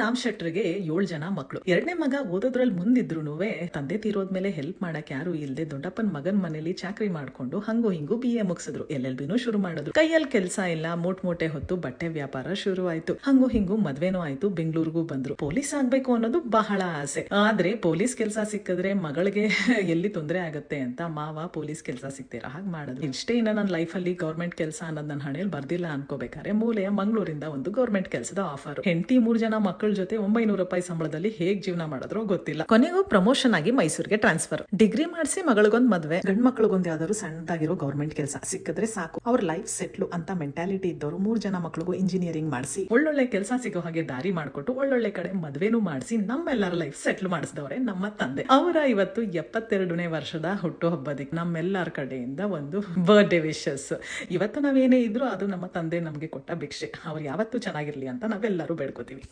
ರಾಮ್ ಶೆಟ್ರಿಗೆ 7 ಜನ ಮಕ್ಕಳು. ಎರಡನೇ ಮಗ ಓದೋದ್ರಲ್ಲಿ ಮುಂದಿದ್ರು ತಂದೆ ತೀರೋದ್ಮೇಲೆ ಹೆಲ್ಪ್ ಮಾಡಕ್ ಯಾರು ಇಲ್ದೆ ದೊಡ್ಡಪ್ಪನ ಮಗನ್ ಮನೇಲಿ ಚಾಕ್ರಿ ಮಾಡ್ಕೊಂಡು ಹಂಗು ಹಿಂಗು BA ಮುಗಿಸಿದ್ರು. LLBನೂ ಶುರು ಮಾಡಿದ್ರು. ಕೈಯಲ್ಲಿ ಕೆಲಸ ಇಲ್ಲ, ಮೂಟೆ ಹೊತ್ತು ಬಟ್ಟೆ ವ್ಯಾಪಾರ ಶುರು ಆಯ್ತು. ಹಂಗು ಹಿಂಗು ಮದ್ವೆನೂ ಆಯ್ತು. ಬೆಂಗಳೂರಿಗೂ ಬಂದ್ರು. ಪೊಲೀಸ್ ಆಗ್ಬೇಕು ಅನ್ನೋದು ಬಹಳ ಆಸೆ. ಆದ್ರೆ ಪೊಲೀಸ್ ಕೆಲಸ ಸಿಕ್ಕಿದ್ರೆ ಮಗಳಿಗೆ ಎಲ್ಲಿ ತೊಂದರೆ ಆಗತ್ತೆ ಅಂತ ಮಾವ ಪೊಲೀಸ್ ಕೆಲಸ ಸಿಕ್ತೀರಾ ಹಾಗೆ ಮಾಡಿದ್ರು. ಇಷ್ಟೇ ಇನ್ನ ನನ್ನ ಲೈಫ್ ಅಲ್ಲಿ ಗೌರ್ಮೆಂಟ್ ಕೆಲಸ ಅನ್ನೋದು ನನ್ನ ಹಣೆಯಲ್ಲಿ ಬರ್ದಿಲ್ಲ ಅನ್ಕೋಬೇಕಾರೆ ಮೂಲೆಯ ಮಂಗಳೂರಿಂದ ಒಂದು ಗೌರ್ಮೆಂಟ್ ಕೆಲಸದ ಆಫರ್. ಹೆಂಡತಿ 3 ಜನ ಮಕ್ಕಳ ಜೊತೆ 900 ರೂಪಾಯಿ ಸಂಬಳದಲ್ಲಿ ಹೇಗ್ ಜೀವನ ಮಾಡಿದ್ರೋ ಗೊತ್ತಿಲ್ಲ. ಕೊನೆಗೂ ಪ್ರಮೋಷನ್ ಆಗಿ ಮೈಸೂರಿಗೆ ಟ್ರಾನ್ಸ್ಫರ್. ಡಿಗ್ರಿ ಮಾಡಿಸಿ ಮಗಳಿಗೊಂದು ಮದ್ವೆ, ಗಂಡ್ ಮಕ್ಳಿಗೊಂದು ಯಾವ್ದಾದ್ರು ಸಣ್ಣದಾಗಿರೋ ಗೌರ್ಮೆಂಟ್ ಕೆಲಸ ಸಿಕ್ಕಿದ್ರೆ ಸಾಕು, ಅವ್ರ ಲೈಫ್ ಸೆಟ್ಲು ಅಂತ ಮೆಂಟಾಲಿಟಿ ಇದ್ದವರು 3 ಜನ ಮಕ್ಳಿಗೂ ಇಂಜಿನಿಯರಿಂಗ್ ಮಾಡಿಸಿ ಒಳ್ಳೊಳ್ಳೆ ಕೆಲಸ ಸಿಗೋ ಹಾಗೆ ದಾರಿ ಮಾಡ್ಕೊಟ್ಟು ಒಳ್ಳೊಳ್ಳೆ ಕಡೆ ಮದ್ವೆನೂ ಮಾಡಿಸಿ ನಮ್ಮೆಲ್ಲರ ಲೈಫ್ ಸೆಟ್ಲ್ ಮಾಡಿಸಿದವ್ರೆ ನಮ್ಮ ತಂದೆ. ಅವರ ಇವತ್ತು 72ನೇ ವರ್ಷದ ಹುಟ್ಟು ಹಬ್ಬದಕ್ಕೆ ನಮ್ಮೆಲ್ಲರ ಕಡೆಯಿಂದ ಒಂದು ಬರ್ಡೇ ವಿಶಸ್. ಇವತ್ತು ನಾವೇನೇ ಇದ್ರು ಅದು ನಮ್ಮ ತಂದೆ ನಮ್ಗೆ ಕೊಟ್ಟ ಭಿಕ್ಷೆ. ಅವ್ರು ಯಾವತ್ತೂ ಚೆನ್ನಾಗಿರ್ಲಿ ಅಂತ ನಾವೆಲ್ಲರೂ ಬೇಡ್ಕೋತೀವಿ.